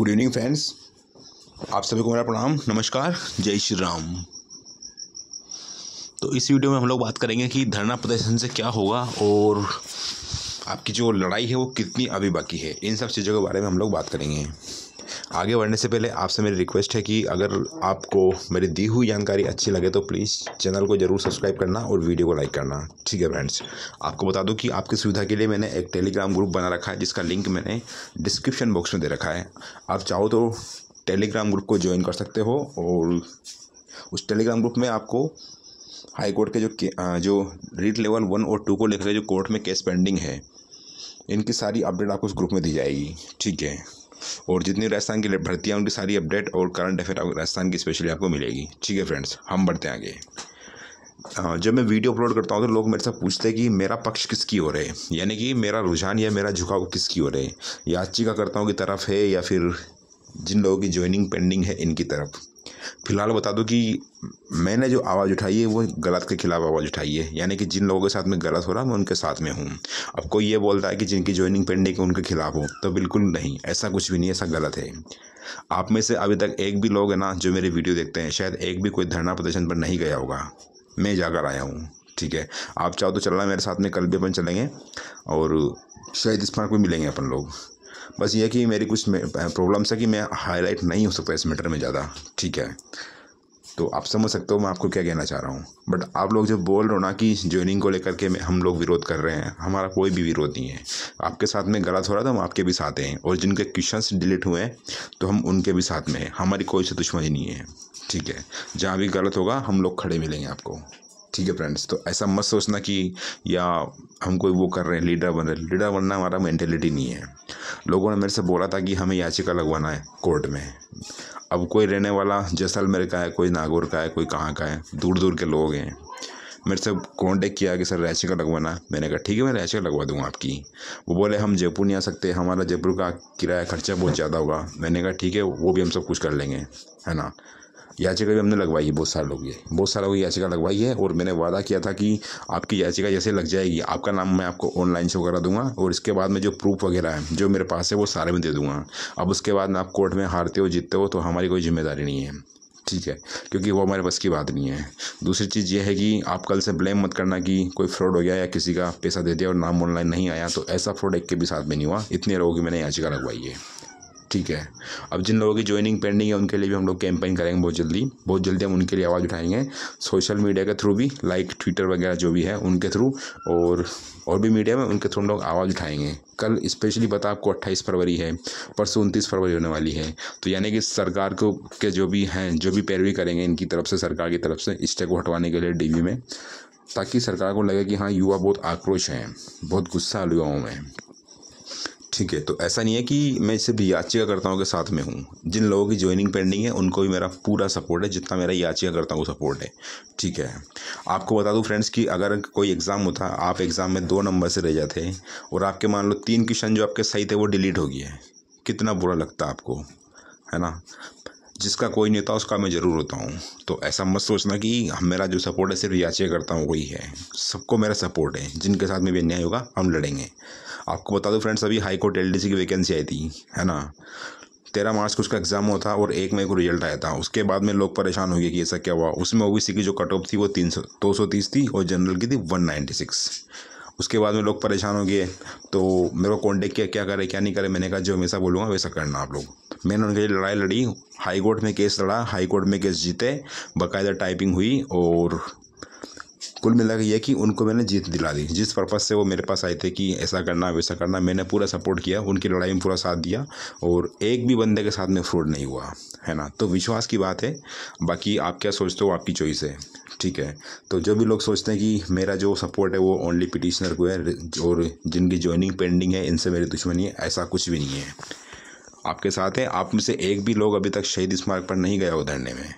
Good evening friends, आप सभी को मेरा प्रणाम, नमस्कार, जय श्री राम। तो इस वीडियो में हम लोग बात करेंगे कि धरना प्रदर्शन से क्या होगा और आपकी जो लड़ाई है वो कितनी अभी बाकी है। इन सब चीज़ों के बारे में हम लोग बात करेंगे। आगे बढ़ने से पहले आपसे मेरी रिक्वेस्ट है कि अगर आपको मेरी दी हुई जानकारी अच्छी लगे तो प्लीज़ चैनल को ज़रूर सब्सक्राइब करना और वीडियो को लाइक करना। ठीक है फ्रेंड्स, आपको बता दूं कि आपकी सुविधा के लिए मैंने एक टेलीग्राम ग्रुप बना रखा है जिसका लिंक मैंने डिस्क्रिप्शन बॉक्स में दे रखा है। आप चाहो तो टेलीग्राम ग्रुप को ज्वाइन कर सकते हो और उस टेलीग्राम ग्रुप में आपको हाई कोर्ट के जो रीट लेवल 1 और 2 को लेकर जो कोर्ट में केस पेंडिंग है इनकी सारी अपडेट आपको उस ग्रुप में दी जाएगी। ठीक है, और जितनी राजस्थान की भर्तियाँ उनकी सारी अपडेट और करंट अफेयर राजस्थान की स्पेशली आपको मिलेगी। ठीक है फ्रेंड्स, हम बढ़ते हैं आगे। जब मैं वीडियो अपलोड करता हूँ तो लोग मेरे से पूछते हैं कि मेरा पक्ष किसकी ओर है, यानी कि मेरा रुझान या मेरा झुकाव किसकी ओर है, याचिकाकर्ताओं की तरफ है या फिर जिन लोगों की ज्वाइनिंग पेंडिंग है इनकी तरफ। फिलहाल बता दूं कि मैंने जो आवाज़ उठाई है वो गलत के खिलाफ आवाज़ उठाई है, यानी कि जिन लोगों के साथ में गलत हो रहा मैं उनके साथ में हूँ। अब कोई ये बोलता है कि जिनकी ज्वाइनिंग पेंडिंग है उनके खिलाफ हो, तो बिल्कुल नहीं, ऐसा कुछ भी नहीं है, ऐसा गलत है। आप में से अभी तक एक भी लोग है ना जो मेरे वीडियो देखते हैं, शायद एक भी कोई धरना प्रदर्शन पर नहीं गया होगा। मैं जाकर आया हूँ। ठीक है, आप चाहो तो चलना मेरे साथ में, कल भी अपन चलेंगे और शायद इस पर कोई मिलेंगे अपन लोग। बस ये कि मेरी कुछ प्रॉब्लम्स है कि मैं हाईलाइट नहीं हो सकता इस मैटर में ज़्यादा। ठीक है, तो आप समझ सकते हो मैं आपको क्या कहना चाह रहा हूँ। बट आप लोग जब बोल रहे हो ना कि ज्वाइनिंग को लेकर के हम लोग विरोध कर रहे हैं, हमारा कोई भी विरोध नहीं है। आपके साथ में गलत हो रहा था, हम आपके भी साथ हैं, और जिनके क्वेश्चंस डिलीट हुए हैं तो हम उनके भी साथ में हैं। हमारी कोई से दुश्मनी नहीं है। ठीक है, जहाँ भी गलत होगा हम लोग खड़े मिलेंगे आपको। ठीक है फ्रेंड्स, तो ऐसा मत सोचना कि या हम कोई वो कर रहे हैं, लीडर बन रहे हैं। लीडर बनना हमारा मेंटेलिटी नहीं है। लोगों ने मेरे से बोला था कि हमें याचिका लगवाना है कोर्ट में। अब कोई रहने वाला जैसलमेर का है, कोई नागौर का है, कोई कहाँ का है, दूर दूर के लोग हैं। मेरे से कॉन्टेक्ट किया कि सर याचिका लगवाना। मैंने कहा ठीक है, मैं याचिका लगवा दूंगा आपकी। वो बोले हम जयपुर नहीं आ सकते, हमारा जयपुर का किराया खर्चा बहुत ज़्यादा होगा। मैंने कहा ठीक है, वो भी हम सब कुछ कर लेंगे, है ना। याचिका भी हमने लगवाई है, बहुत साल हो गई याचिका लगवाई है, और मैंने वादा किया था कि आपकी याचिका जैसे लग जाएगी आपका नाम मैं आपको ऑनलाइन शो करा दूंगा, और इसके बाद में जो प्रूफ वगैरह है जो मेरे पास है वो सारे में दे दूंगा। अब उसके बाद में आप कोर्ट में हारते हो जीतते हो तो हमारी कोई जिम्मेदारी नहीं है। ठीक है, क्योंकि वो हमारे बस की बात नहीं है। दूसरी चीज़ ये है कि आप कल से ब्लेम मत करना कि कोई फ्रॉड हो गया या किसी का पैसा दे दिया और नाम ऑनलाइन नहीं आया, तो ऐसा फ्रॉड एक के भी साथ में नहीं हुआ। इतने लोगों की मैंने याचिका लगवाई है। ठीक है, अब जिन लोगों की ज्वाइनिंग पेंडिंग है उनके लिए भी हम लोग कैंपेन करेंगे बहुत जल्दी हम उनके लिए आवाज़ उठाएंगे, सोशल मीडिया के थ्रू भी, लाइक ट्विटर वगैरह जो भी है उनके थ्रू, और भी मीडिया में उनके थ्रू हम लोग आवाज़ उठाएंगे। कल स्पेशली पता आपको 28 फरवरी है, परसों 29 फरवरी होने वाली है। तो यानी कि सरकार को के जो भी हैं, जो भी पैरवी करेंगे इनकी तरफ से, सरकार की तरफ से स्टे को हटवाने के लिए डीवी में, ताकि सरकार को लगे कि हाँ युवा बहुत आक्रोश हैं, बहुत गुस्सा है युवाओं में। ठीक है, तो ऐसा नहीं है कि मैं सिर्फ याचिकाकर्ताओं के साथ में हूँ। जिन लोगों की ज्वाइनिंग पेंडिंग है उनको भी मेरा पूरा सपोर्ट है, जितना मेरा याचिकाकर्ताओं को सपोर्ट है। ठीक है, आपको बता दूँ फ्रेंड्स कि अगर कोई एग्ज़ाम होता, आप एग्ज़ाम में 2 नंबर से रह जाते और आपके मान लो 3 क्वेश्चन जो आपके सही थे वो डिलीट हो गया है, कितना बुरा लगता आपको, है ना। जिसका कोई नहीं होता उसका मैं ज़रूर होता हूँ। तो ऐसा मत सोचना कि मेरा जो सपोर्ट है सिर्फ याचिकाकर्ताओं को ही है। सबको मेरा सपोर्ट है, जिनके साथ में भी अन्याय होगा हम लड़ेंगे। आपको बता दो फ्रेंड्स, अभी हाई कोर्ट एलडीसी की वैकेंसी आई थी, है ना। 13 मार्च को उसका एग्जाम हुआ था और 1 मई को रिजल्ट आया था। उसके बाद में लोग परेशान हो गए कि ऐसा क्या हुआ। उसमें ओबीसी की जो कट ऑफ थी वो 230 थी और जनरल की थी 196। उसके बाद में लोग परेशान हो गए तो मेरे को कॉन्टेक्ट किया, क्या करे क्या नहीं करे। मैंने कहा जो हमेशा बोलूँगा वैसा करना आप लोग। मैंने उनके लिए लड़ाई लड़ी, हाई कोर्ट में केस लड़ा, हाई कोर्ट में केस जीते, बाकायदा टाइपिंग हुई, और कुल मिला के ये कि उनको मैंने जीत दिला दी। जिस पर्पज़ से वो मेरे पास आए थे कि ऐसा करना वैसा करना, मैंने पूरा सपोर्ट किया, उनकी लड़ाई में पूरा साथ दिया, और एक भी बंदे के साथ में फ्रॉड नहीं हुआ, है ना। तो विश्वास की बात है, बाकी आप क्या सोचते हो आपकी चॉइस है। ठीक है, तो जो भी लोग सोचते हैं कि मेरा जो सपोर्ट है वो ओनली पिटिशनर को है और जिनकी ज्वाइनिंग पेंडिंग है इनसे मेरी दुश्मनी है, ऐसा कुछ भी नहीं है। आपके साथ है। आप में से एक भी लोग अभी तक शहीद स्मारक पर नहीं गया उधरने में,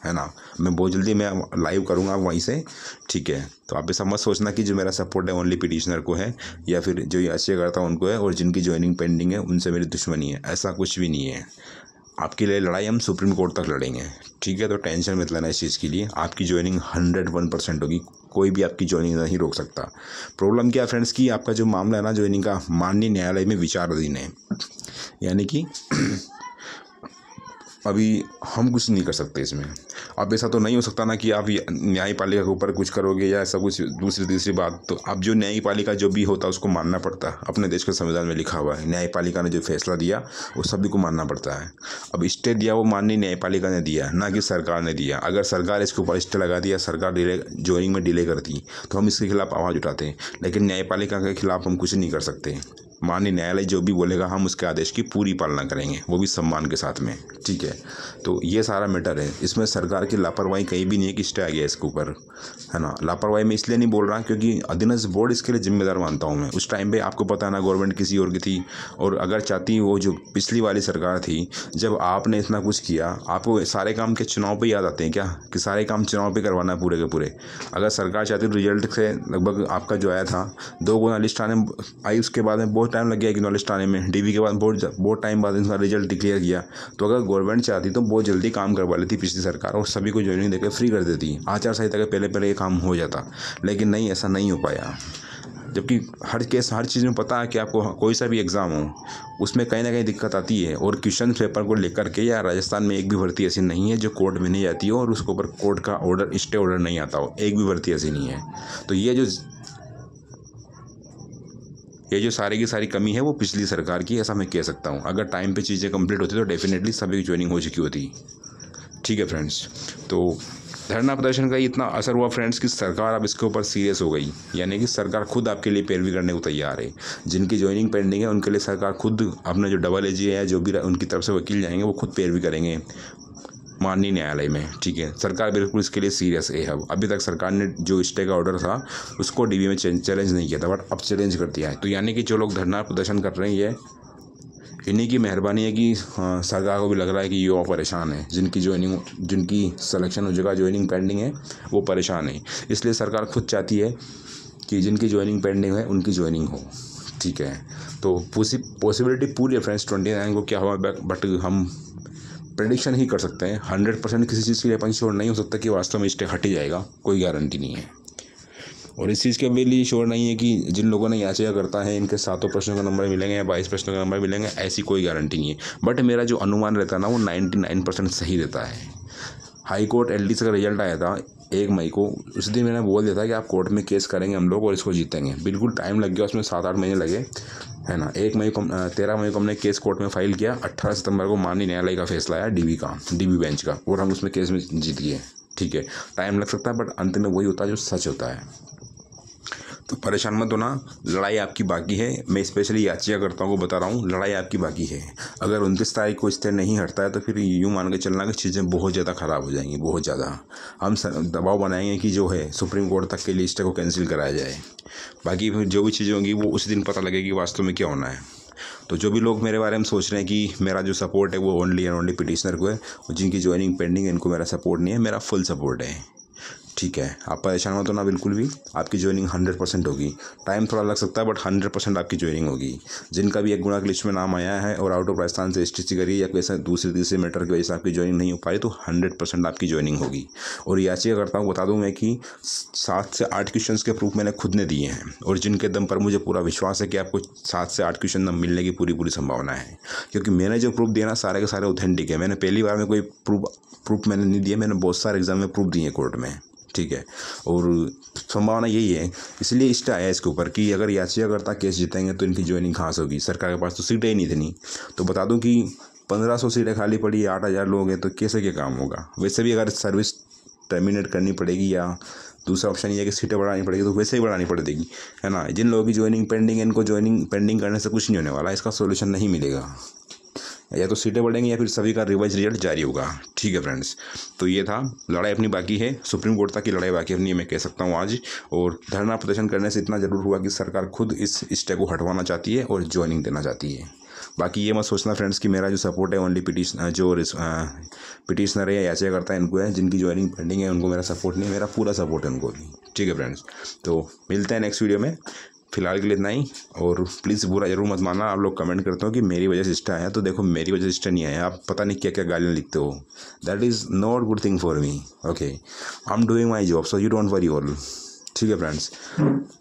है ना। मैं बहुत जल्दी मैं लाइव करूँगा वहीं से। ठीक है, तो आप ऐसा मत सोचना कि जो मेरा सपोर्ट है ओनली पिटिशनर को है या फिर जो याचिकाकर्ता उनको है और जिनकी ज्वाइनिंग पेंडिंग है उनसे मेरी दुश्मनी है, ऐसा कुछ भी नहीं है। आपके लिए लड़ाई हम सुप्रीम कोर्ट तक लड़ेंगे। ठीक है, तो टेंशन मत लेना इस चीज़ के लिए। आपकी ज्वाइनिंग 101% होगी, कोई भी आपकी ज्वाइनिंग नहीं रोक सकता। प्रॉब्लम क्या फ्रेंड्स कि आपका जो मामला है ना ज्वाइनिंग का, माननीय न्यायालय में विचाराधीन है, यानी कि अभी हम कुछ नहीं कर सकते इसमें। अब ऐसा तो नहीं हो सकता ना कि आप न्यायपालिका के ऊपर कुछ करोगे या ऐसा कुछ दूसरी तीसरी बात। तो अब जो न्यायपालिका जो भी होता है उसको मानना पड़ता है। अपने देश के संविधान में लिखा हुआ है न्यायपालिका ने जो फैसला दिया वो सभी को मानना पड़ता है। अब स्टे दिया वो माननीय न्यायपालिका ने दिया, ना कि सरकार ने दिया। अगर सरकार इसके ऊपर स्टे लगा दिया, सरकार ज्वाइनिंग में डिले करती तो हम इसके खिलाफ आवाज़ उठाते, लेकिन न्यायपालिका के खिलाफ हम कुछ नहीं कर सकते। माननीय न्यायालय जो भी बोलेगा हम उसके आदेश की पूरी पालना करेंगे, वो भी सम्मान के साथ में। ठीक है, तो ये सारा मैटर है। इसमें सरकार की लापरवाही कहीं भी नहीं है कि स्टे आ गया इसके ऊपर, है ना। लापरवाही मैं इसलिए नहीं बोल रहा क्योंकि अधीनस्थ बोर्ड इसके लिए जिम्मेदार मानता हूँ मैं। उस टाइम पे आपको पता है ना, गवर्नमेंट किसी और की थी, और अगर चाहती वो जो पिछली वाली सरकार थी, जब आपने इतना कुछ किया, आपको सारे काम के चुनाव पे याद आते हैं क्या कि सारे काम चुनाव पे करवाना पूरे के पूरे। अगर सरकार चाहती तो रिजल्ट से लगभग आपका जो आया था 2 गुना लिस्ट आने आई, उसके बाद में बहुत टाइम लग गया 1 गुना लिस्ट आने में। डीवी के बाद बहुत टाइम बाद इनका रिजल्ट डिक्लेयर किया। तो अगर गवर्नमेंट चाहती तो बहुत जल्दी काम करवा लेती पिछली सरकार, और सभी को ज्वाइनिंग देकर फ्री कर देती, आचार संहिता के पहले ये काम हो जाता। लेकिन नहीं, ऐसा नहीं हो पाया। जबकि हर चीज़ में पता है कि आपको कोई सा भी एग्ज़ाम हो उसमें कहीं ना कहीं दिक्कत आती है, और क्वेश्चन पेपर को लेकर के या राजस्थान में एक भी भर्ती ऐसी नहीं है जो कोर्ट में नहीं जाती हो और उसके ऊपर कोर्ट का ऑर्डर, स्टे ऑर्डर नहीं आता हो। एक भी भर्ती ऐसी नहीं है। तो ये जो सारी की सारी कमी है वो पिछली सरकार की, ऐसा मैं कह सकता हूँ। अगर टाइम पे चीज़ें कंप्लीट होती तो डेफिनेटली सभी की ज्वाइनिंग हो चुकी होती। ठीक है फ्रेंड्स, तो धरना प्रदर्शन का इतना असर हुआ फ्रेंड्स कि सरकार अब इसके ऊपर सीरियस हो गई, यानी कि सरकार खुद आपके लिए पैरवी करने को तैयार है। जिनकी ज्वाइनिंग पेंडिंग है उनके लिए सरकार खुद अपना जो डबल एजी है, जो भी उनकी तरफ से वकील जाएंगे वो खुद पैरवी करेंगे माननीय न्यायालय में। ठीक है, सरकार बिल्कुल इसके लिए सीरियस है। अब अभी तक सरकार ने जो स्टे का ऑर्डर था उसको डीवी में चैलेंज नहीं किया था, बट अब चैलेंज कर दिया है। तो यानी कि जो लोग धरना प्रदर्शन कर रहे हैं इन्हीं की मेहरबानी है कि सरकार को भी लग रहा है कि युवा परेशान है, जिनकी सिलेक्शन हो जगह ज्वाइनिंग पेंडिंग है वो परेशान है। इसलिए सरकार खुद चाहती है कि जिनकी ज्वाइनिंग पेंडिंग है उनकी ज्वाइनिंग हो। ठीक है, तो पॉसिबिलिटी पूरी है फ्रेंड्स 29 को क्या हुआ, बट हम प्रेडिक्शन ही कर सकते हैं। 100% किसी चीज़ के लिए अपन श्योर नहीं हो सकता कि वास्तव में स्टे हट ही जाएगा, कोई गारंटी नहीं है। और इस चीज़ के भी श्योर नहीं है कि जिन लोगों ने याचिका करता है इनके 7 प्रश्नों का नंबर मिलेंगे या 22 प्रश्नों का नंबर मिलेंगे, ऐसी कोई गारंटी नहीं है। बट मेरा जो अनुमान रहता है ना वो 99% सही रहता है। हाई कोर्ट LD का रिजल्ट आया था 1 मई को, उस दिन मैंने बोल दिया था कि आप कोर्ट में केस करेंगे हम लोग और इसको जीतेंगे। बिल्कुल टाइम लग गया, उसमें 7-8 महीने लगे, है ना। 13 मई को हमने केस कोर्ट में फाइल किया। 18 सितंबर को माननीय न्यायालय का फैसला आया डीबी बेंच का, और हम उसमें केस में जीत गए। ठीक है, टाइम लग सकता है बट अंत में वही होता है जो सच होता है। तो परेशान मत होना, लड़ाई आपकी बाकी है। मैं स्पेशली याचिका करता हूँ को बता रहा हूँ, लड़ाई आपकी बाकी है। अगर 29 तारीख को स्टे नहीं हटता है तो फिर यूँ मान के चलना कि चीज़ें बहुत ज़्यादा ख़राब हो जाएंगी, बहुत ज़्यादा। हम दबाव बनाएंगे कि जो है सुप्रीम कोर्ट तक के लिए स्टे को कैंसिल कराया जाए। बाकी फिर जो भी चीज़ें होंगी वो उसी दिन पता लगेगी वास्तव में क्या होना है। तो जो भी लोग मेरे बारे में सोच रहे हैं कि मेरा जो सपोर्ट है वो ओनली एंड ओनली पिटिशनर को है, और जिनकी ज्वाइनिंग पेंडिंग है इनको मेरा सपोर्ट नहीं है, मेरा फुल सपोर्ट है। ठीक है, आप परेशान मत होना बिल्कुल भी, आपकी ज्वाइनिंग 100% होगी। टाइम थोड़ा लग सकता है बट 100% आपकी ज्वाइनिंग होगी। जिनका भी 1 गुना की लिस्ट में नाम आया है और आउट ऑफ राजस्थान से STC करी या कोई दूसरे तीसरे मैटर की वजह से आपकी ज्वाइनिंग नहीं हो पाई तो 100% आपकी ज्वाइनिंग होगी। और याचिका करता हूँ बता दूँ मैं कि 7 से 8 क्वेश्चन के प्रूफ मैंने खुद ने दिए हैं, और जिनके दम पर मुझे पूरा विश्वास है कि आपको 7 से 8 क्वेश्चन मिलने की पूरी संभावना है। क्योंकि मैंने जो प्रूफ दिया ना सारे के सारे ऑथेंटिक है। मैंने पहली बार में कोई प्रूफ मैंने नहीं दिया, मैंने बहुत सारे एग्जाम में प्रूफ दिए हैं कोर्ट में। ठीक है, और संभावना यही है, इसलिए स्टे आया इसके ऊपर कि अगर याचिका करता केस जीतेंगे तो इनकी ज्वाइनिंग कहाँ से होगी। सरकार के पास तो सीटें ही नहीं थी। तो बता दूं कि 1500 सीटें खाली पड़ी, 8000 लोग हैं, तो कैसे क्या काम होगा। वैसे भी अगर सर्विस टर्मिनेट करनी पड़ेगी या दूसरा ऑप्शन ये है कि सीटें बढ़ानी पड़ेगी तो वैसे ही बढ़ानी पड़ेगी, है ना। जिन लोगों की ज्वाइनिंग पेंडिंग है इनको ज्वाइनिंग पेंडिंग करने से कुछ नहीं होने वाला, इसका सोल्यूशन नहीं मिलेगा। या तो सीटें बढ़ेंगी या फिर सभी का रिवाइज रिजल्ट जारी होगा। ठीक है फ्रेंड्स, तो ये था, लड़ाई अपनी बाकी है, सुप्रीम कोर्ट तक की लड़ाई बाकी अपनी है, मैं कह सकता हूँ आज। और धरना प्रदर्शन करने से इतना ज़रूर हुआ कि सरकार खुद इस स्टे को हटवाना चाहती है और ज्वाइनिंग देना चाहती है। बाकी ये मत सोचना फ्रेंड्स कि मेरा जो सपोर्ट है ओनली पिटिशनर है या याचिका करता है इनको है, जिनकी ज्वाइनिंग पेंडिंग है उनको मेरा सपोर्ट नहीं है, मेरा पूरा सपोर्ट है उनको भी। ठीक है फ्रेंड्स, तो मिलते हैं नेक्स्ट वीडियो में। फिलहाल के लिए इतना ही, और प्लीज़ बुरा जरूर मत मानना। आप लोग कमेंट करते हो कि मेरी वजह से स्टे आया, तो देखो मेरी वजह से स्टे नहीं आया, आप पता नहीं क्या क्या गालियाँ लिखते हो। That is not good thing for me. Okay, I am doing my job, so you don't worry all. ठीक है फ्रेंड्स,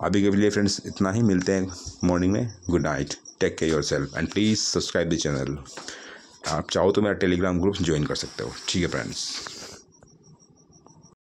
अभी के लिए फ्रेंड्स इतना ही, मिलते हैं मॉर्निंग में। Good night, take care yourself and please subscribe the channel. आप चाहो तो मेरा टेलीग्राम ग्रुप ज्वाइन कर सकते हो। ठीक है फ्रेंड्स।